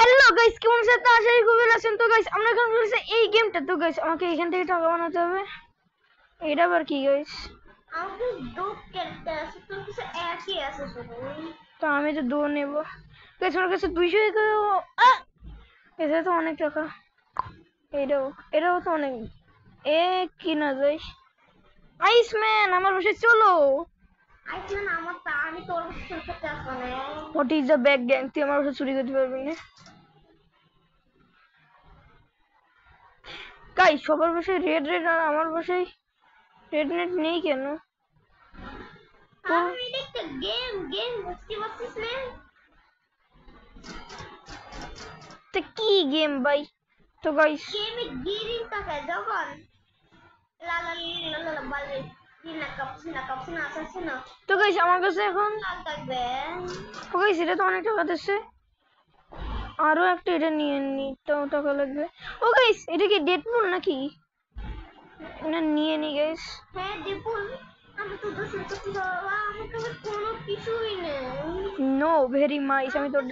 Hello guys, কেমন আছেন? আশা করি খুবই ভালো আছেন। তো গাইস আমরা এখন খেলছি এই গেমটা। তো গাইস আমাকে এখান থেকে টাকা বানাতে হবে। এটা আবার কি গাইস? আমাকে দু ক্যারেক্টার আছে, তোর কাছে একই আছে শুধু। তো আমি তো 2 নেব। গাইস আমার কাছে 200 এটা তো অনেক টাকা। এটাও তো অনেক। এ কি না যাই। আইসম্যান আমার বাসায় চলো। আইসম্যান আমার তা আমি তোর কাছে চুরি করতে আসবো না। What is the bag gang? তুই আমার বাসায় চুরি করতে পারবি না গাইস। সবার বাসায় রেড রেড আর আমার বাসায় রেড নেট নেই কেন? তো আমি একটা গেম বুঝতে পারছিস না? কি গেম ভাই? তো গাইস গেমে গিরিং তাকায় যখন লালা লালা বালে সিনা কাপসিনা আছে না, তো গাইস আমার কাছে এখন লাল থাকবে। ও গাইস এটা তো অনেক টাকা দিচ্ছে। আরো একটা এটা নিয়ে নি, তো টাকা লাগবে। ও গাইস এটা কি ডেডপুল নাকি? না নিয়ে নি গাইস। হ্যাঁ দেখুন, আমি তো দোষ করতে বাবা, আমার কাছে কোনো কিছুই নেই। No very mice. আমি তোর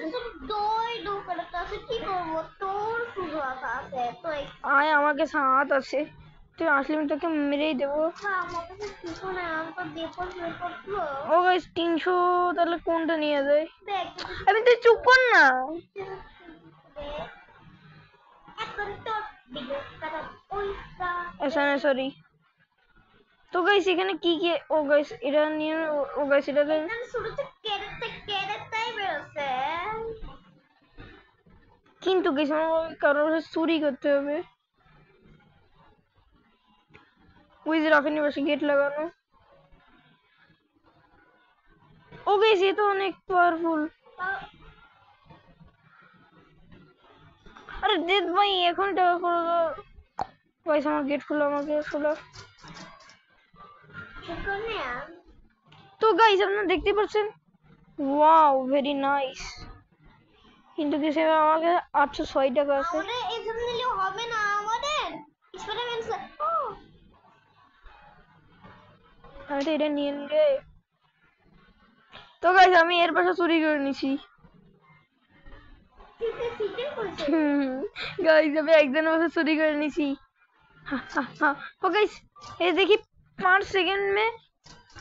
দই দোকানে আছে, কি করবো? তোর শুধু আশা আছে তো। আয় আমার কাছে হাত আছে। তুই আসলে আমি তোকে মেরেই দেবো। আমার কাছে কিছু নেই, আমি তো দেখুন করলো। ও গাইস 300, তাহলে কোনটা নিয়ে যায়? দেখ আমি তুই চুপ কর না। এখন তো ভিডিও কাটা ওইটা এসানে সরি। তো গাইস এখানে কি কি? ও গাইস এটা নিয়ে ও গাইস এটাতে এখানে শুরুতে কেরেটাই বেরোছে। কিন্তু গাইস আমার কারোর চুরি করতে হবে। ওই যে রাফিনের পাশে গেট লাগানো। ও গাইস এ তো অনেক পাওয়ারফুল। আরে দেদ ভাই এখন টাকা করে দাও। গাইস আমার গেট খুলো, আমার গেট খুলো। তো গাইস আপনারা দেখতে পাচ্ছেন, ওয়াও ভেরি নাইস। কিন্তু কিছু আমাকে 806 টাকা আছে। আমাদের এখানে নিলে হবে না, আমাদের স্পাইডারম্যান ও আমি তো এটা নিয়ে নিলে। তো গাইস আমি এর পাশে চুরি করে নিছি। সিটে করেছে। গাইস আমি একজনের পাশে চুরি করে নিছি। ও গাইস এই দেখি 5 সেকেন্ড में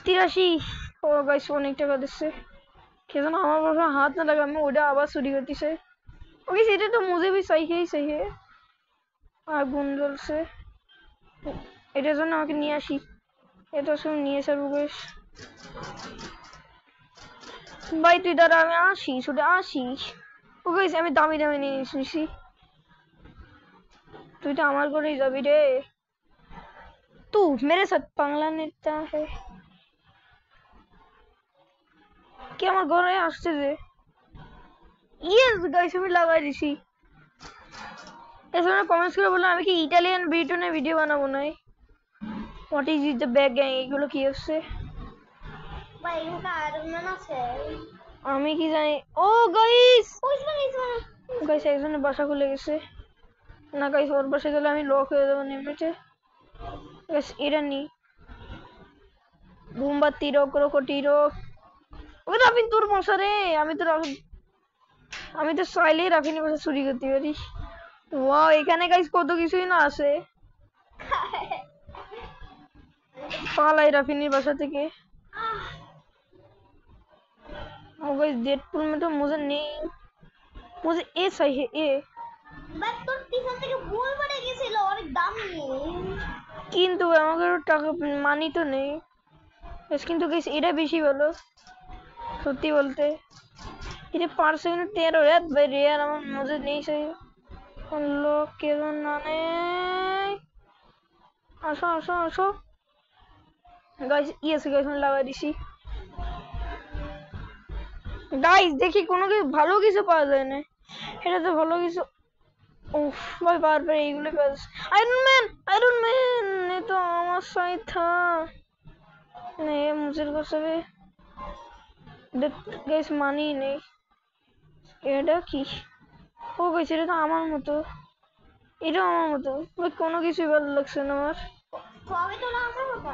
83। ও গাইস অনেক টাকা দিচ্ছে। কে যেন আমার পাশে হাত না লাগা, আমি ওটা আবার চুরি করতেছে। ও গাইস এটা তো मुझे भी सही है, सही है। আগুন জ্বলছে। এটার জন্য আমাকে নিয়ে আসি। এটা শুনে নিয়ে আসবো গাইস। ভাই তুই দাঁড়া, আমি আসি, শুধু আসি। ও গাইস আমি দামি দামি নিয়ে নিছি। তুই তো আমার ঘরেই যাবি রে। तू मेरे साथ পাগলা নেতা है। কি আমার ঘরে আসছে যে? ইয়েস গাইস আমি লাগাই দিছি। এসব কমেন্টস করে বললাম আমি কি ইটালিয়ান ব্রিটনে ভিডিও বানাবো নাই। What is the bag gang? এগুলো কি হচ্ছে? ভাই এখানে আয়রন আছে। আমি কি জানি। ও গাইস ওইসমান গাইস একজনের বাসা খুলে গেছে। না গাইস ওর বাসায় গেলে আমি লক হয়ে যাবো এমনিতে। গাইস এটা নি মোমবাতি রো ক্রোকোটি রো। ও রাফিন তোর মশা রে। আমি তো চাইলে রাফিনের বাসা চুরি করতে পারি। ওয়াও এখানে গাইস কত কিছুই না আছে। পালাই রাফিনের বাসা থেকে। ओ गाइस डेडपुल में तो मुझे नहीं, मुझे ए सही है ए। বাট তোর পিছন থেকে ভুল পড়ে গেছিল, অনেক দামি। কিন্তু আমাকে টাকা মানি তো নেই। বেশ কিন্তু গাইস এটা বেশি ভালো সত্যি বলতে। এটা 5 সেকেন্ড 13 রেট ভাই রেয়ার আমার मुझे नहीं सही। लोग के जो नाने আসো আসো আসো গাইস। ইয়েস গাইস আমি লাগা দিছি। গাইস দেখি কোনো কিছু ভালো কিছু পাওয়া যায় না। এটা তো ভালো কিছু। उफ भाई बार बार এইগুলো কাজ। आयरन मैन ने तो আমার साथ था। नहीं मुझे को सभी गाइस মানি নেই। এটা কি? ও গাইস এটা তো আমার মতো। এটা আমার মতো বাট কোনো কিছুই ভালো লাগছে না আমার। সবই তো না আমার কথা।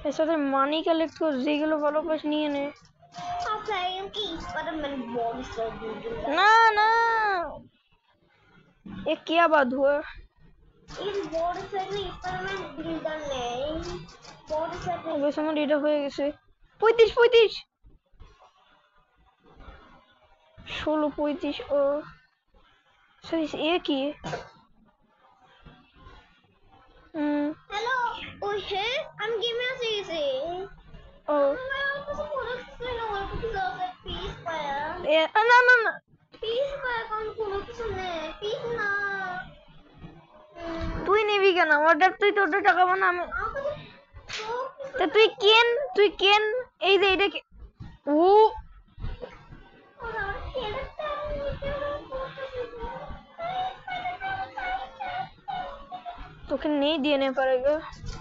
এর সাথে মানি কালেক্ট কর, যেগুলো ভালো পাস নিয়ে নে। sayang कि स्पाइडरमैन बॉडी से दूर ना ना ये क्या बात हुआ इस बॉडी से स्पाइडरमैन बिल्डर ने बॉडी से अबे समझ এটা হয়ে গেছে 35 16 35 ও सही ये की hello oh hey I'm giving a easy ओ peace fire না না না peace fire কোন কোনো কিছু নেই peace না তুই নিবি কেন অর্ডার তুই তোর টাকা বানা আমি তা তুই কেন এই যে এটা ও তোকে नहीं देने पड़ेगा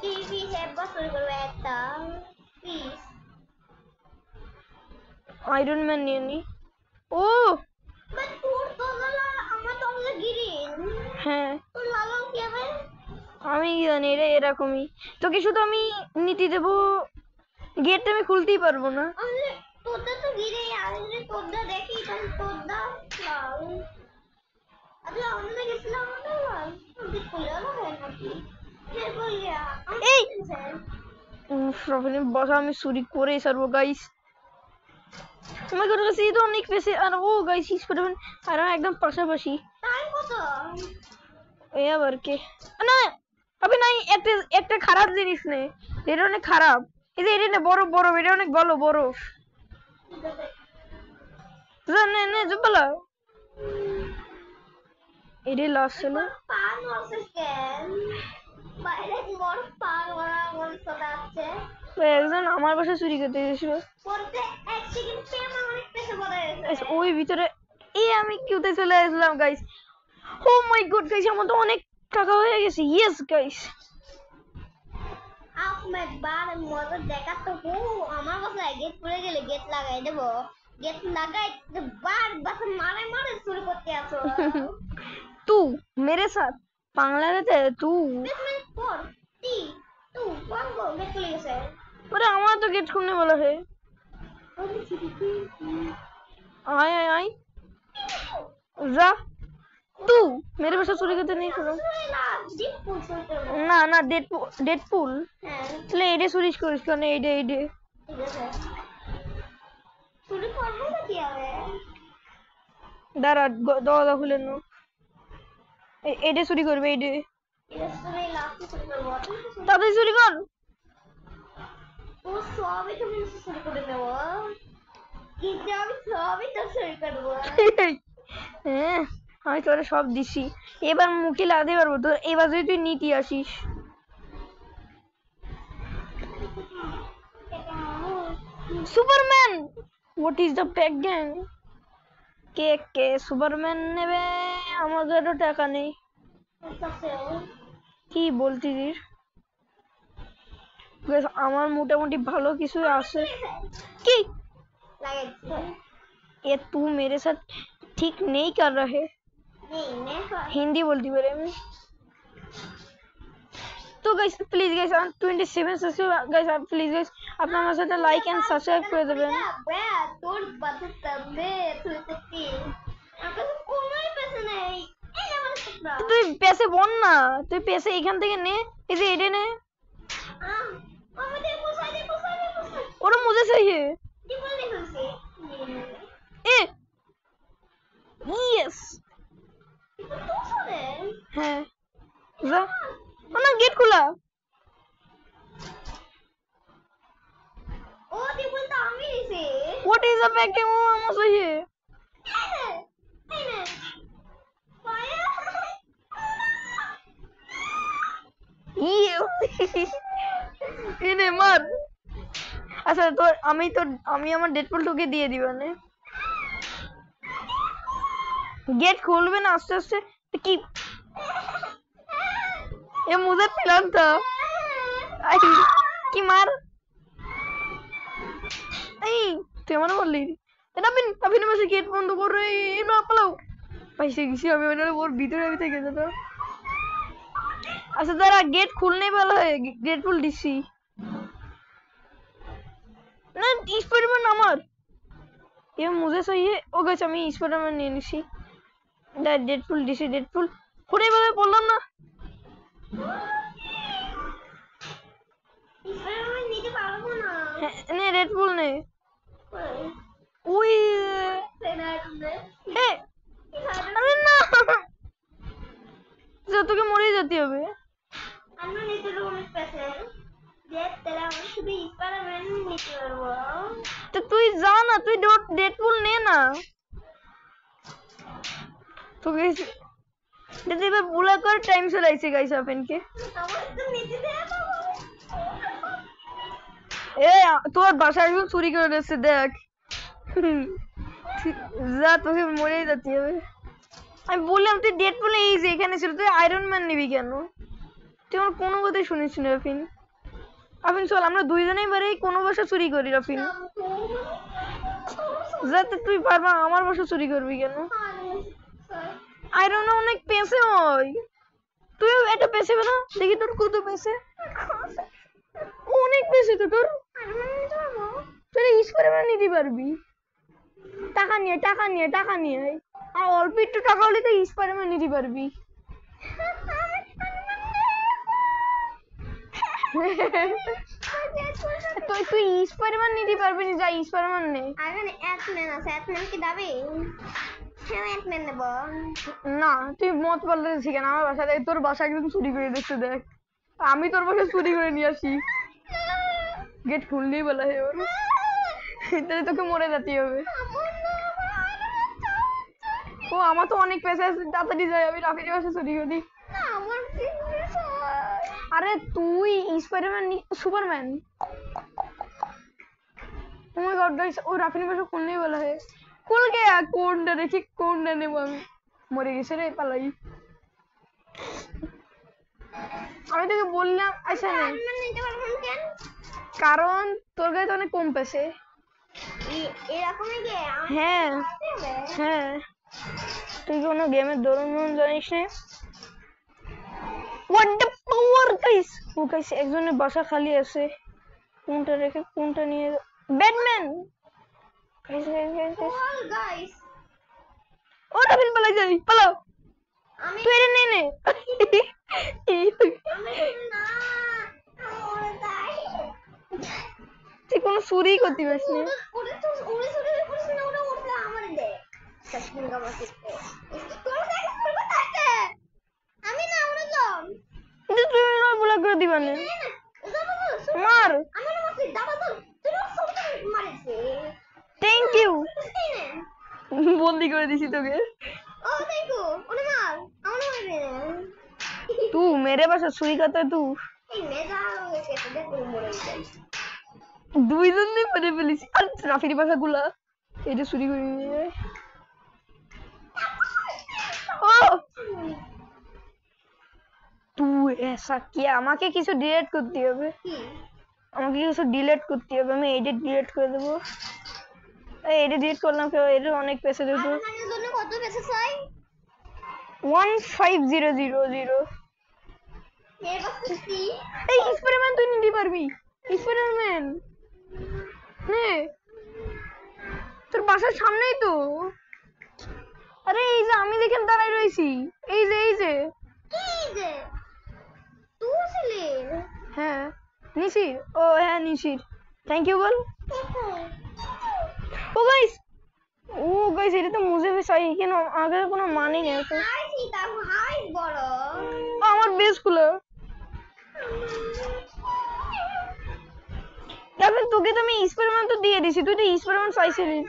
टीवी है बस करवाता प्लीज आयरन मैन নিয়ে নি ও বাট তোর তো লালা আমার তো হলো গ্রিন হ্যাঁ তোর লালা কি হবে আমি কি জানি রে এরকমই তোকে শুধু আমি নীতি দেব গেটটা আমি খুলতেই পারবো না আমি তোরটা তো গিরে আসলে তোরটা দেখি তাহলে তোরটা লাল আচ্ছা আমরা গেছিলাম না লাল তুই খুলে না হয় নাকি কে বলিয়া এই প্রবলেম বসা আমি চুরি করে সারবো গাইস তোমার কাছে কাছে তো অনেক পেছে আর ও গাইস স্পাইডারম্যান আর একদম পাশাপাশি টাইম কত এই আবার কে না আবে নাই একটা খারাপ জিনিস নেই এটা অনেক খারাপ এই যে এটা না বড় বড় এটা অনেক ভালো বড় জানে না জবলা এটা লাস্ট ছিল পান ভার্সেস ক্যান বাইরে মোর পান ওরা মন সদাচ্ছে তো একজন আমার বাসা চুরি করতে এসেছিল পড়তে এক সেকেন্ড পে আমার অনেক পেছে বড় হয়েছে ওই ভিতরে এই আমি কিউতে চলে আসলাম গাইস ও মাই গড গাইস আমার তো অনেক টাকা হয়ে গেছে ইয়েস গাইস আহমেদ বার মতো দেখা তো হো আমার বাসায় গেট পড়ে গেলে গেট লাগাই দেব গেট লাগাই বার বাস মারে মারে শুরু করতে আসো तू मेरे साथ पागल रहते है तू बेसमेंट 4 2 1 गो गेट खुल गया सर अरे हमारा तो गेट खुलने वाला है आय आय आय जा तू मेरे पास चोरी करते नहीं करो ना ना डेडपुल ले एडे चोरी करिस केन एडे চুরি করবো না কি হবে দাঁড়া দরজা খুলে নো এডে চুরি করবে এডে এটা চুরি লাস্ট চুরি করবো তাড়াতাড়ি চুরি কর ও সবই তুমি চুরি করে নেব কিন্তু আমি সবই তো চুরি করবো হ্যাঁ আমি তোরে সব দিছি এবার মুখে লাগাতে পারবো তো এবার যদি তুই নীতি আসিস Superman what is the pack gang K Superman নেবে আমাদেরও টাকা নেই কি বলতিস আমার মোটামুটি ভালো কিছু আছে কি ये तू मेरे साथ ठीक नहीं कर रहे हिंदी बोलती मेरे में तो guys please guys 27 subscribe guys please guys अपना हमारे साथ लाइक एंड सब्सक्राइब कर देবেন তোর বাতে তবে তুই কি আমার কোনো पैसे নেই এই আমার টাকা তুই पैसे বল না তুই पैसे এখান থেকে নে এই যে এডে নে আমাদের পোষাই और मुझे चाहिए কি বললি বলছি ए यस है जा ना गेट खुला ও দি বলতা আমি দিছি व्हाट इज द पैक वो हमको चाहिए এই নে পায়া ইনে মার আচ্ছা তো আমি আমার ডেডপুল টোকে দিয়ে দিবা না गेट खोलबे ना आस्ते आस्ते तो की ये मुझे प्लान था की मार এই তুই আমার বললি এটা अभी ना मैं गेट बंद कर रही ना পালাও पैसे किसी আমি মানে ওর ভিতরে থেকে যেত अच्छा जरा गेट खुलने वाला है गेट खुल डीसी ना स्पाइडरमैन আমার ये मुझे चाहिए। ओ गाइस আমি স্পাইডারম্যান নিয়ে নিছি। ডেডপুল ডিসি ডেডপুল পুরো ভাবে বললাম না। স্পাইডারম্যান নিতে পারবো না। নে ডেডপুল নে। ওই এ আরে না যা তোকে মরে যেতে হবে। আমরা নিতে পারবো অনেক পেছে দেখ তাহলে আমি শুধু স্পাইডারম্যান নিতে পারবো। তো তুই যা না, তুই ডেডপুল নে না। তো গাইস দেখতে এবার বুলা করে টাইম চলাইছে গাইস আপনকে। আমার তো নিতে দে না। এ তোর বাসা একজন চুরি করে দিচ্ছে দেখ। যা তোকে মরেই যেতে হবে। আমি বললাম তুই ডেডপুল এই যে এখানে ছিল, তুই আয়রন ম্যান নিবি কেন? তুই আমার কোনো কথাই শুনিস না রাফিন। রাফিন চল আমরা দুইজনেই বারে কোনো বাসা চুরি করি রাফিন। যাতে তুই পারবা আমার বাসা চুরি করবি কেন? আয়রন অনেক পেছে হয়, তুইও এটা পেছে না? দেখি তোর কত পেছে। অনেক পেছে তো তোর। তুই স্পাইডারম্যান নিতে পারবি। টাকা নিয়ে আর অল্প একটু টাকা হলে তো স্পাইডারম্যান নিতে পারবি। তুই স্পাইডারম্যান নিতে পারবি না, যা স্পাইডারম্যান নে। এখানে অ্যাটম্যান আছে, অ্যাটম্যান কি দাবি? হ্যাঁ অ্যাটম্যান নেব না তুই মত বলতেছিস কেন? আমার বাসা তোর বাসা একদম চুরি করে দিচ্ছে দেখ। আমি তোর বাসা চুরি করে নিয়ে আসি। गेट खुलने वाला है और तेरे তোকে মরে যেতে হবে। ও আমার তো অনেক পয়সা আছে, তাড়াতাড়ি যাই আমি রাফিনের বাসা চুরি করি। আরে তুই স্পাইডারম্যান সুপারম্যান। ও মাই गॉड गाइस ও রাফিনের বাসা খুলने वाला है। খুল গয়া কোনটা দেখি কোনটা নেব আমি। মরে গেছে রে পালাই। আমি তোকে বললাম আচ্ছা না নিতে পারবো না কেন? কারণ তোর কাছে অনেক কম পেছে। এরকমই গে হ্যাঁ হ্যাঁ তুই কোনো গেমের দরুন জানিস না? What the power guys. ও গাইস একজনের বাসা খালি আছে, কোনটা রেখে কোনটা নিয়ে। ব্যাটম্যান গাইস গাইস ও রাফিন পালাই যাই পালাও। আমি তুই এটা নে নে। না ওরে তাই তুই কোনো চুরি করতে পারিস না। ওরে তো ওরে চুরি করিস না, ওটা ওটা আমারে দে সাসপিন গামা করতে তোর দেখ করবে তাকে আমি না ওরে যাম কিন্তু তুই না বলা করে দিবা না। মার আমি না মারছি দাদা তো তুই সব মারিছে। থ্যাংক ইউ বন্দি করে দিছি তোকে। ও থ্যাংক ইউ ওরে মার আমার মারবে तू मेरे पास चुरी करता है तू। এই মেজা হয়েছে দেখ মরে যাই দুইজন নে মেরে ফেলিস। আর রাফির বাসা গুলা এটা চুরি করে নিয়ে যায়। ও তুই ऐसा किया আমাকে কিছু ডিলিট করতে হবে। কি আমাকে কিছু ডিলিট করতে হবে, আমি এডিট ডিলিট করে দেব। এই এডিট ডিলিট করলাম কেউ এর অনেক পেছে দেব। আয়রনের জন্য কত পেছে চাই? 15000। এর বাসে কি এই স্পাইডারম্যান তুই নিতে পারবি। স্পাইডারম্যান নে তোর বাসার সামনেই তো। আরে এই যে আমি যেখানে দাঁড়াই রয়েছি এই যে কি যে তুই ছিলি হ্যাঁ নিশির। ও হ্যাঁ নিশির থ্যাংক ইউ বল। ও গাইস এটা তো মুझे भी चाहिए কেন আগে কোনো মানে নেই তো। হাই সীতা হাই বড় আমার বেস খুলে তাহলে তোকে তো আমি স্পাইডারম্যান তো দিয়ে দিছি, তুই তো স্পাইডারম্যান চাইছিলি।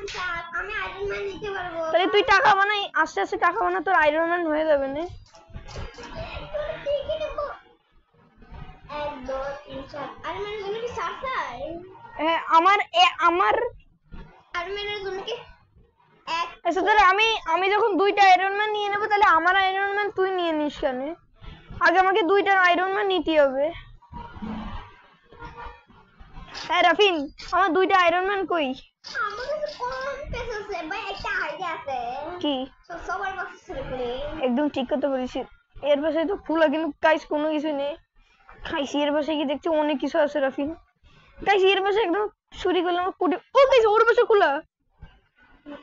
আমি আয়রন ম্যান নিতে পারবো। তাহলে তুই টাকা বানাই আস্তে আস্তে টাকা বানা, তোর আয়রন ম্যান হয়ে যাবে না। তুই কি নেব 1 2 3 4 আয়রন ম্যানের জন্য কি 7 চাই? হ্যাঁ আমার আয়রন ম্যানের জন্য কি এক আচ্ছা তাহলে আমি যখন দুইটা আয়রন ম্যান নিয়ে নেব তাহলে আমার আয়রন ম্যান তুই নিয়ে নিস কেন? আগে আমাকে দুইটা আয়রন ম্যান নিতে হবে। হ্যাঁ রাফিন আমার দুইটা আয়রন ম্যান কই? আমার কাছে কোন পেছে আছে ভাই, একটা আইডিয়া আছে কি তো সবার কাছে শুরু করি। একদম ঠিক কথা বলেছিস। এর পাশে তো খোলা কিন্তু গাইস কোনো কিছু নেই। খাইছি এর পাশে কি দেখছি অনেক কিছু আছে রাফিন। গাইস এর পাশে একদম চুরি করলাম কোটি। ও গাইস ওর পাশে খোলা।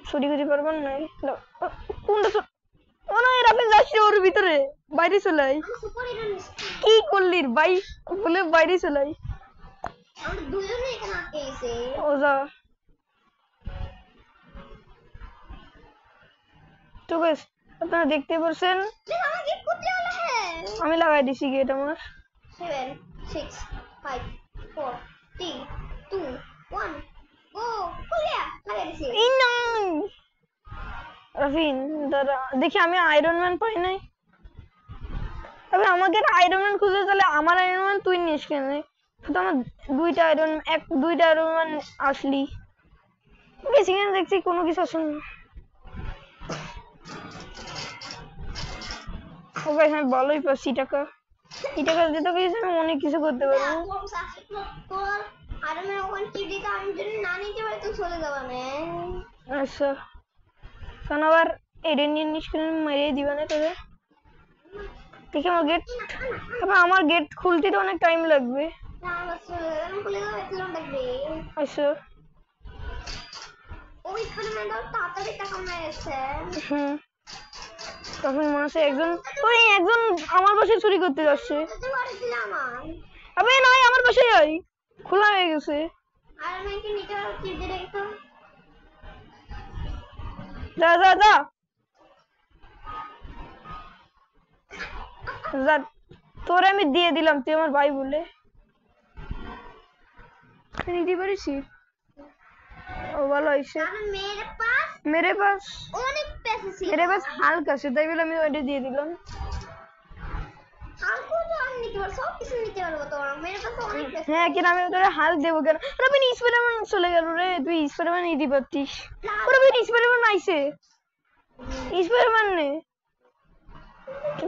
চুরি করতে পারবেন না কোনটা ও না রাফিন যাচ্ছে ওর ভিতরে বাইরে চলে আয় আমি সুপার হিরো নিচ্ছি কি করলি ভাই বলে বাইরে চলে আয় আমরা দুজনে এখানে আটকে গেছে ও যা তো গাইস আপনারা দেখতে পাচ্ছেন দেখ আমার গেট কোথায় হলো হ্যাঁ আমি লাগাই দিছি গেট আমার 7 6 5 4 3 2 1 গো খুলিয়া লাগাই দিছি এই নাই রাফিন দাঁড়া দেখি আমি আয়রন ম্যান পাই নাই তবে আমাকে আয়রন ম্যান খুঁজে তাহলে আমার আয়রন ম্যান তুই নিস কেন তো আমার দুইটা আয়রন ম্যান আসলি বেশি কেন দেখছি কোনো কিছু আসেন না ও গাইস আমি ভালোই পাচ্ছি টাকা এই টাকা দিয়ে তো কিছু আমি অনেক কিছু করতে পারবো তোর আর আমি ওখানে টিপ দিতে আমি যদি না নিতে পারি তুই চলে যাবা না আচ্ছা কারণ আবার এডেন নিয়ে নিষ্ক্রিয় মেরে দিবা না তোদের দেখি আমার গেট আবার আমার গেট খুলতে তো অনেক টাইম লাগবে না বাস আমি খুলে দেবো এত লোন লাগবে আচ্ছা ওইখানে ম্যাডাম তাড়াতাড়ি টাকা মেরেছে হুম তখন মনে হচ্ছে একজন আমার বাসায় চুরি করতে যাচ্ছে তুই বাড়িতে আমার আবে নয় আমার বাসায় আই খোলা হয়ে গেছে আর আমি কি নিতে পারবো টিপ দিয়ে রেখে যা যা যা যা তোরে আমি দিয়ে দিলাম তুই আমার ভাই বলে নিতে পারিস ও ভালো হয়েছে আর मेरे पास অনেক पैसे ছিল मेरे पास হালকা আছে তাই বলে আমি ওইটা দিয়ে দিলাম হালকা তো আমি নিতে পারবো সব কিছু নিতে পারবো তোমার मेरे पास অনেক पैसे হ্যাঁ কেন আমি তোরে হাল দেবো কেন রবিন স্পাইডারম্যান চলে গেল রে তুই স্পাইডারম্যান নিতে পারতিস রবিন স্পাইডারম্যান আইছে স্পাইডারম্যান নে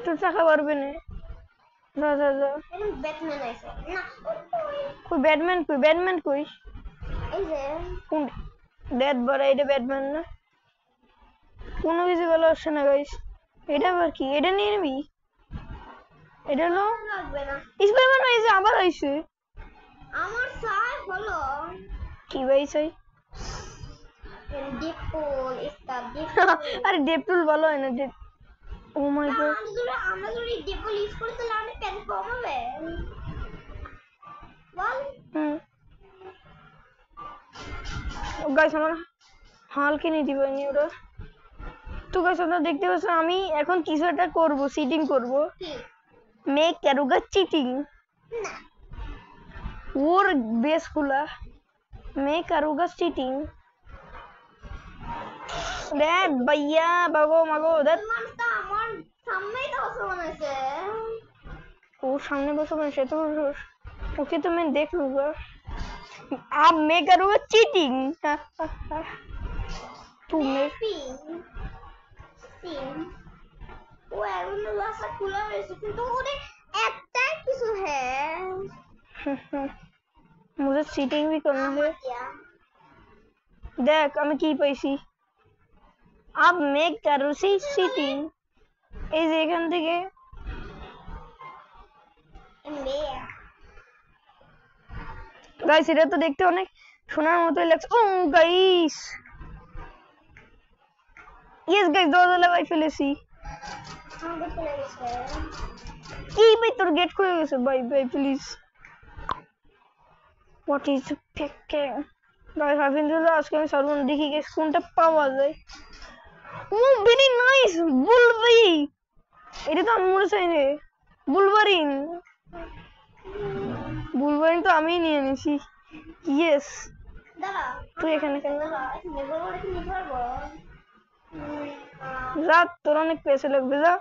তোর টাকা পারবে না যা যা যা এরকম ব্যাটম্যান আছে না কই ব্যাটম্যান কই এই যে কোন ডেড বড় এটা ব্যাটম্যান না কোনো কিছু ভালো আসছে না গাইস এটা আবার কি এটা নিয়ে নিবি এটা হলো লাগবে না স্পাইডারম্যান আইছে আবার আইছে আমার চাই হলো কি ভাই চাই ডিপল একটা ডিপল আরে ডেপটুল ভালো হয় না ও মাই গড আমরা যদি ডিপল ইউজ করি তাহলে আমাদের প্যান কম হবে বল গাইস আমার হাল কিনে দিবেনি ওরা তো গাইস আপনারা দেখতে পাচ্ছেন আমি এখন কিছু একটা করবো চিটিং করবো কি মেক কারুগা চিটিং না ওর বেস খুলা মেক কারুগা চিটিং দেখ भैया বাগো মাগো দেখ মানুষটা আমার সামনেই তো বসে মনে হচ্ছে वो सामने बस मैं से तो ओके तो मैं देख लूंगा अब मैं करूंगा चीटिंग तू मैं সিন ও এখন রাস্তা খোলা হয়েছে কিন্তু ওরে একটাই কিছু হ্যাঁ मुझे चीटिंग भी करना है देख আমি কি পাইছি अब मैं करूছি चीटिंग এই যে এখান থেকে গাইস এটা তো দেখতে অনেক সোনার মতোই লাগছে ও গাইস ইয়েস গাইস দরজা লাগাই ফেলেছি কি ভাই তোর গেট খুলে গেছে ভাই ভাই প্লিজ হোয়াট ইজ ফেকিং ভাই ভাবিন্দু আজকে আমি সর্বন দেখি গেস কোনটা পাওয়া যায় ও ভেরি নাইস বুলবি এটা তো আমি মনে চাই রে বুলভারিন বুলভারিন তো আমি নিয়ে নিছি ইয়েস দাদা তুই এখানে কেন নিতে পারবো যা তোর অনেক পয়সা লাগবে যা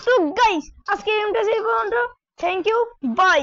তো গাইস আজকে এই পর্যন্ত থ্যাংক ইউ বাই